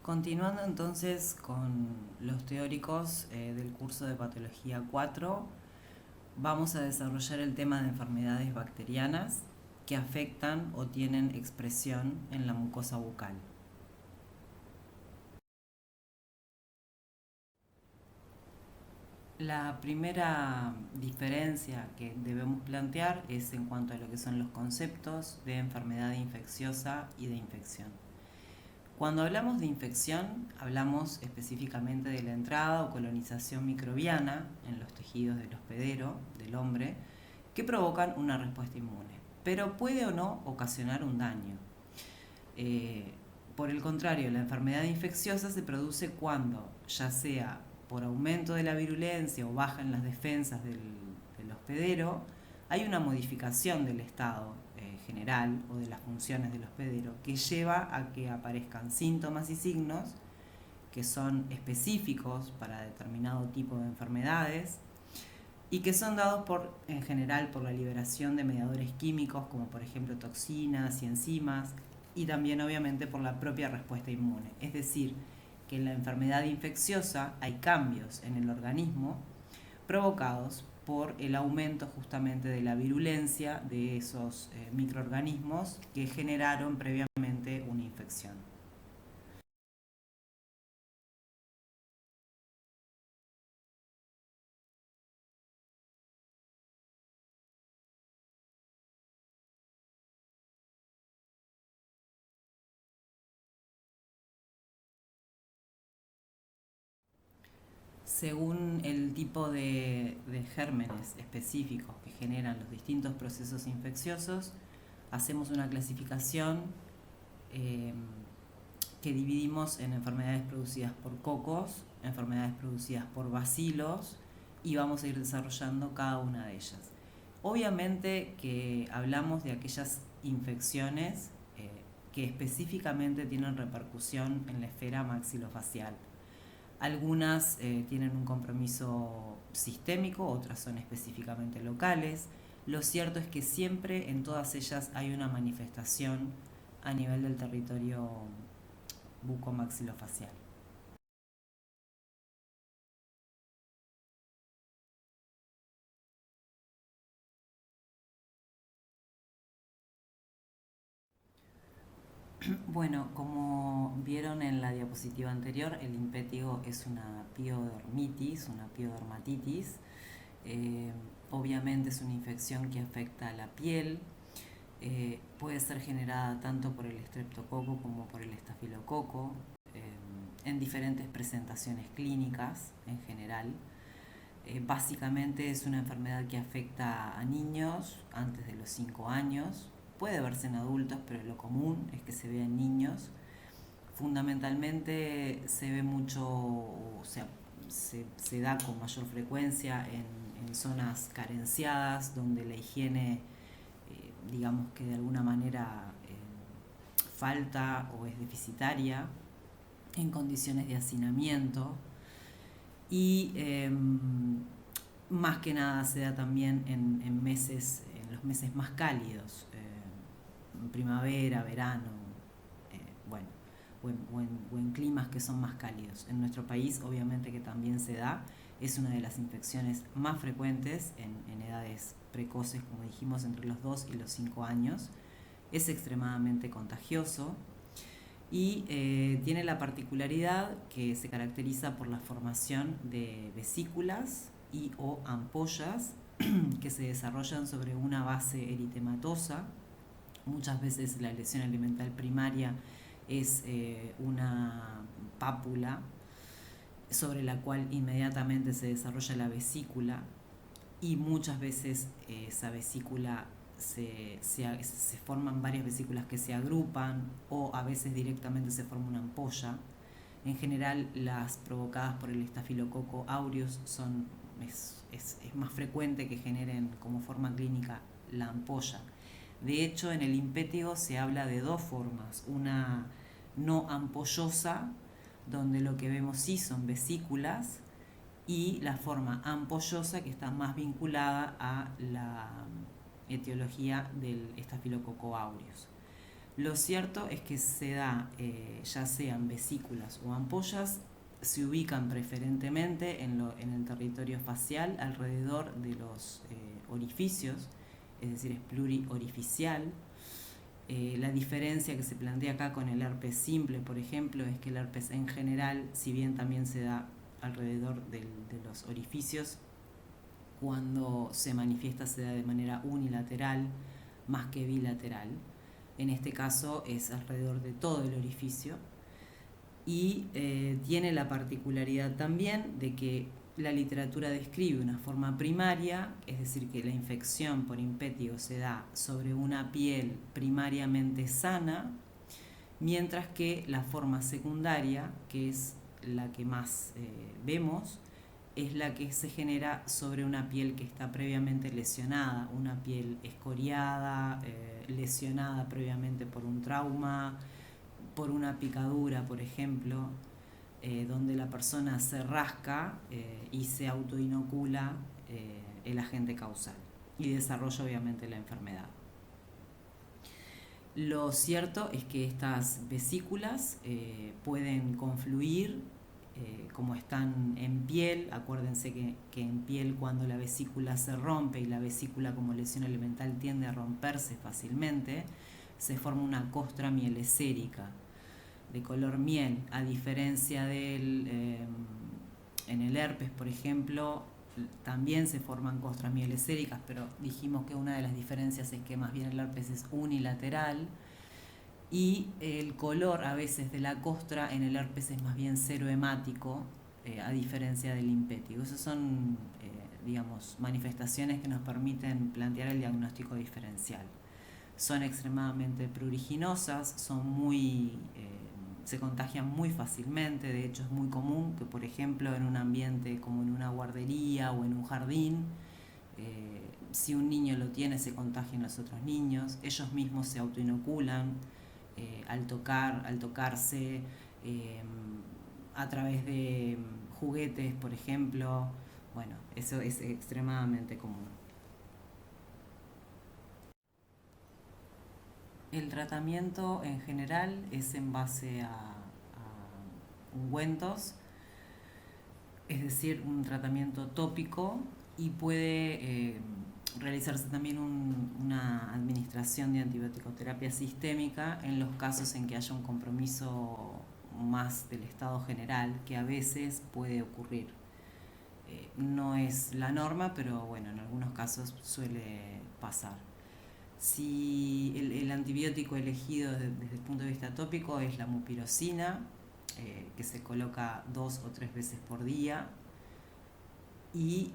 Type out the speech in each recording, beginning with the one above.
Continuando entonces con los teóricos del curso de Patología 4, vamos a desarrollar el tema de enfermedades bacterianas que afectan o tienen expresión en la mucosa bucal. La primera diferencia que debemos plantear es en cuanto a lo que son los conceptos de enfermedad infecciosa y de infección. Cuando hablamos de infección, hablamos específicamente de la entrada o colonización microbiana en los tejidos del hospedero, del hombre, que provocan una respuesta inmune, pero puede o no ocasionar un daño. Por el contrario, la enfermedad infecciosa se produce cuando, ya sea por aumento de la virulencia o baja en las defensas del hospedero, hay una modificación del estado general o de las funciones del hospedero que lleva a que aparezcan síntomas y signos que son específicos para determinado tipo de enfermedades y que son dados en general por la liberación de mediadores químicos como por ejemplo toxinas y enzimas, y también obviamente por la propia respuesta inmune. Es decir, que en la enfermedad infecciosa hay cambios en el organismo provocados por el aumento justamente de la virulencia de esos microorganismos que generaron previamente una infección. Según el tipo de gérmenes específicos que generan los distintos procesos infecciosos, hacemos una clasificación eh, que dividimos en enfermedades producidas por cocos, enfermedades producidas por bacilos, y vamos a ir desarrollando cada una de ellas. Obviamente que hablamos de aquellas infecciones que específicamente tienen repercusión en la esfera maxilofacial. Algunas tienen un compromiso sistémico, otras son específicamente locales. Lo cierto es que siempre en todas ellas hay una manifestación a nivel del territorio bucomaxilofacial. Bueno, como vieron en la diapositiva anterior, el impétigo es una piodermitis, una piodermatitis. Eh, Obviamente es una infección que afecta a la piel. Puede ser generada tanto por el estreptococo como por el estafilococo, en diferentes presentaciones clínicas en general. Básicamente es una enfermedad que afecta a niños antes de los 5 años. Puede verse en adultos, pero lo común es que se vea en niños. Fundamentalmente se ve mucho, o sea, se da con mayor frecuencia en zonas carenciadas, donde la higiene, digamos que de alguna manera falta o es deficitaria, en condiciones de hacinamiento, y más que nada se da también en los meses más cálidos, en primavera, verano, bueno, o en climas que son más cálidos. En nuestro país obviamente que también se da, es una de las infecciones más frecuentes en edades precoces, como dijimos, entre los 2 y los 5 años. Es extremadamente contagioso y tiene la particularidad que se caracteriza por la formación de vesículas y o ampollas que se desarrollan sobre una base eritematosa. Muchas veces la lesión elemental primaria es una pápula sobre la cual inmediatamente se desarrolla la vesícula, y muchas veces esa vesícula se forman varias vesículas que se agrupan, o a veces directamente se forma una ampolla. En general las provocadas por el estafilococo aureus es más frecuente que generen como forma clínica la ampolla. De hecho, en el impétigo se habla de dos formas: una no ampollosa, donde lo que vemos sí son vesículas, y la forma ampollosa, que está más vinculada a la etiología del estafilococo aureus. Lo cierto es que se da, ya sean vesículas o ampollas, se ubican preferentemente en el territorio facial alrededor de los orificios, es decir, es pluriorificial. La diferencia que se plantea acá con el herpes simple, por ejemplo, es que el herpes en general, si bien también se da alrededor de los orificios, cuando se manifiesta se da de manera unilateral más que bilateral. En este caso es alrededor de todo el orificio y tiene la particularidad también de que la literatura describe una forma primaria, es decir, que la infección por impétigo se da sobre una piel primariamente sana, mientras que la forma secundaria, que es la que más vemos, es la que se genera sobre una piel que está previamente lesionada, una piel escoriada, lesionada previamente por un trauma, por una picadura, por ejemplo, donde la persona se rasca y se autoinocula el agente causal y desarrolla obviamente la enfermedad. Lo cierto es que estas vesículas pueden confluir como están en piel. Acuérdense que en piel, cuando la vesícula se rompe, y la vesícula como lesión elemental tiende a romperse fácilmente, se forma una costra mielesérica de color miel, a diferencia del en el herpes, por ejemplo, también se forman costras mieleséricas, pero dijimos que una de las diferencias es que más bien el herpes es unilateral y el color a veces de la costra en el herpes es más bien serohemático, a diferencia del impétigo. Esas son, digamos, manifestaciones que nos permiten plantear el diagnóstico diferencial. Son extremadamente pruriginosas, son se contagian muy fácilmente. De hecho, es muy común que, por ejemplo, en un ambiente como en una guardería o en un jardín, si un niño lo tiene, se contagian los otros niños. Ellos mismos se autoinoculan al tocarse, a través de juguetes, por ejemplo. Bueno, eso es extremadamente común. El tratamiento en general es en base a ungüentos, es decir, un tratamiento tópico, y puede realizarse también una administración de antibiótico-terapia sistémica en los casos en que haya un compromiso más del estado general, que a veces puede ocurrir. No es la norma, pero bueno, en algunos casos suele pasar. Si el antibiótico elegido desde el punto de vista tópico es la mupirocina, que se coloca 2 o 3 veces por día, y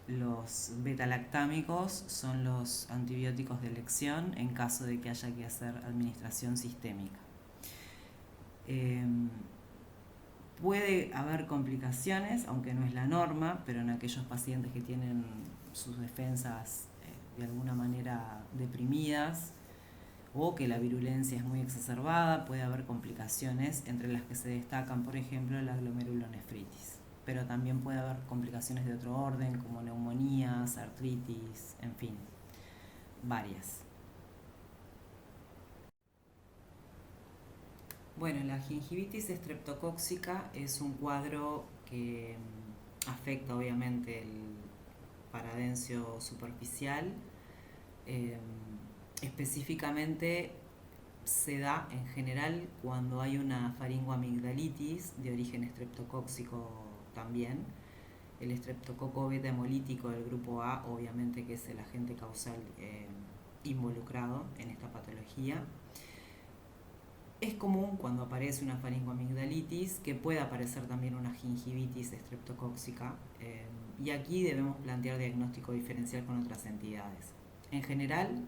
los betalactámicos son los antibióticos de elección en caso de que haya que hacer administración sistémica. Puede haber complicaciones, aunque no es la norma, pero en aquellos pacientes que tienen sus defensas de alguna manera deprimidas, o que la virulencia es muy exacerbada, puede haber complicaciones, entre las que se destacan, por ejemplo, la glomerulonefritis. Pero también puede haber complicaciones de otro orden, como neumonías, artritis, en fin, varias. Bueno, la gingivitis estreptocóxica es un cuadro que afecta obviamente el paradencio superficial. Específicamente se da en general cuando hay una faringoamigdalitis de origen estreptocóxico también. El estreptococo beta hemolítico del grupo A, obviamente, que es el agente causal involucrado en esta patología. Es común cuando aparece una faringoamigdalitis que pueda aparecer también una gingivitis estreptocóxica, y aquí debemos plantear diagnóstico diferencial con otras entidades. En general,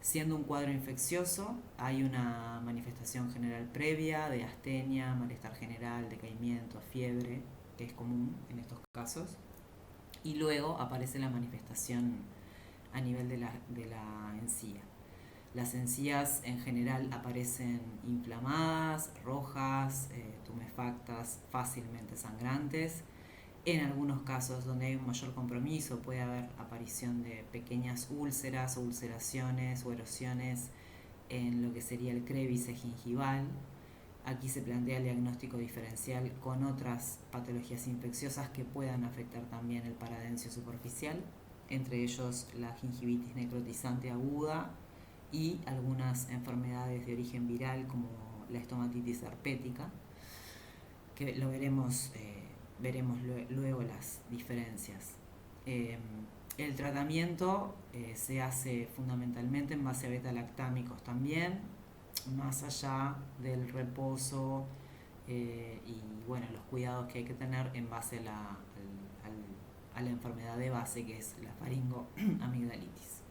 siendo un cuadro infeccioso, hay una manifestación general previa de astenia, malestar general, decaimiento, fiebre, que es común en estos casos, y luego aparece la manifestación a nivel de la encía. Las encías en general aparecen inflamadas, rojas, tumefactas, fácilmente sangrantes. En algunos casos donde hay un mayor compromiso puede haber aparición de pequeñas úlceras o ulceraciones o erosiones en lo que sería el crébice gingival. Aquí se plantea el diagnóstico diferencial con otras patologías infecciosas que puedan afectar también el paradencio superficial, entre ellos la gingivitis necrotizante aguda y algunas enfermedades de origen viral como la estomatitis herpética, que lo veremos luego las diferencias. El tratamiento se hace fundamentalmente en base a beta-lactámicos también, más allá del reposo y bueno, los cuidados que hay que tener en base a la enfermedad de base, que es la faringoamigdalitis.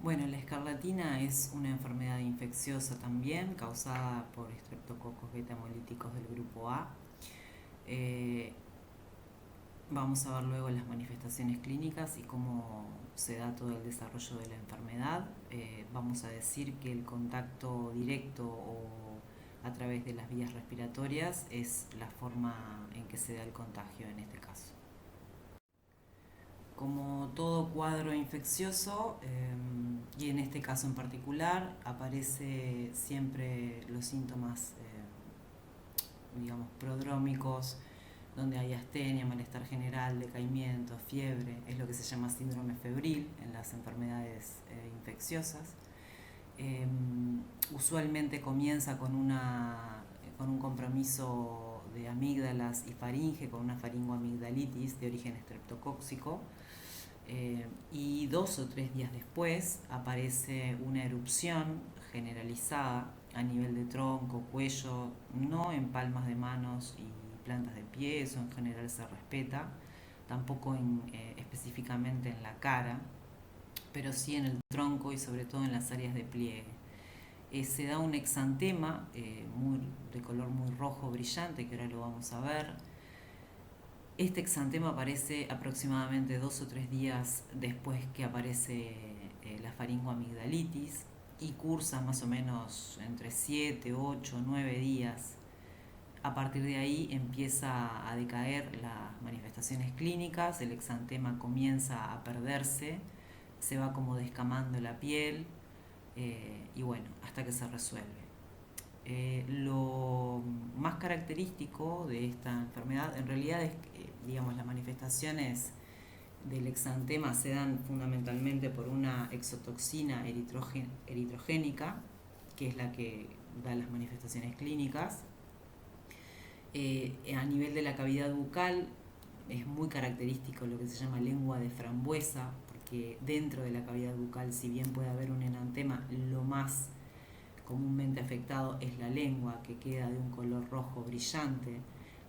Bueno, la escarlatina es una enfermedad infecciosa también causada por estreptococos beta-hemolíticos del grupo A. Vamos a ver luego las manifestaciones clínicas y cómo se da todo el desarrollo de la enfermedad. Vamos a decir que el contacto directo o a través de las vías respiratorias es la forma en que se da el contagio en este caso. Como todo cuadro infeccioso, y en este caso en particular, aparece siempre los síntomas, digamos, prodrómicos, donde hay astenia, malestar general, decaimiento, fiebre, es lo que se llama síndrome febril en las enfermedades infecciosas. Usualmente comienza con un compromiso de amígdalas y faringe, con una faringoamigdalitis de origen estreptocóxico, y 2 o 3 días después aparece una erupción generalizada a nivel de tronco, cuello, no en palmas de manos y plantas de pie, eso en general se respeta, tampoco específicamente en la cara, pero sí en el tronco y sobre todo en las áreas de pliegue. Se da un exantema de color muy rojo brillante, que ahora lo vamos a ver. Este exantema aparece aproximadamente 2 o 3 días después que aparece la faringoamigdalitis y cursa más o menos entre 7, 8, 9 días. A partir de ahí empieza a decaer las manifestaciones clínicas, el exantema comienza a perderse, se va como descamando la piel y bueno, hasta que se resuelve. Lo más característico de esta enfermedad en realidad es que, digamos, las manifestaciones del exantema se dan fundamentalmente por una exotoxina eritrogénica, que es la que da las manifestaciones clínicas. A nivel de la cavidad bucal es muy característico lo que se llama lengua de frambuesa, porque dentro de la cavidad bucal, si bien puede haber un enantema, lo más comúnmente afectado es la lengua, que queda de un color rojo brillante.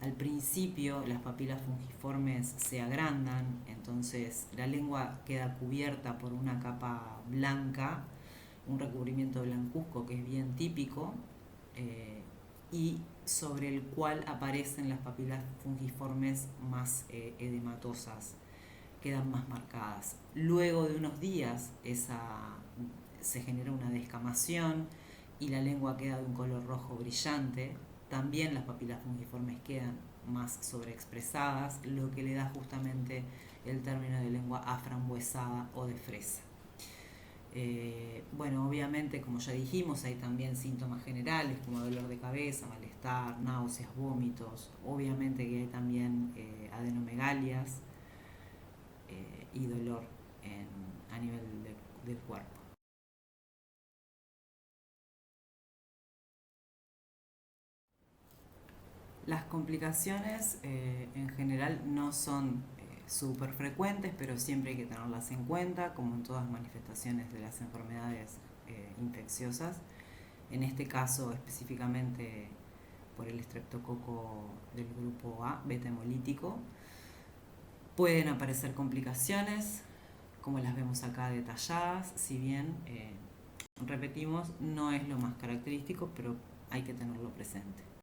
Al principio las papilas fungiformes se agrandan, entonces la lengua queda cubierta por una capa blanca, un recubrimiento blancuzco que es bien típico, y sobre el cual aparecen las papilas fungiformes más edematosas, quedan más marcadas. Luego de unos días se genera una descamación y la lengua queda de un color rojo brillante. También las papilas fungiformes quedan más sobreexpresadas, lo que le da justamente el término de lengua aframbuesada o de fresa. Bueno, obviamente, como ya dijimos, hay también síntomas generales como dolor de cabeza, malestar, náuseas, vómitos. Obviamente que hay también adenomegalias y dolor a nivel del cuerpo. Las complicaciones en general no son súper frecuentes, pero siempre hay que tenerlas en cuenta, como en todas manifestaciones de las enfermedades infecciosas. En este caso específicamente por el estreptococo del grupo A, beta-hemolítico. Pueden aparecer complicaciones, como las vemos acá detalladas, si bien, repetimos, no es lo más característico, pero hay que tenerlo presente.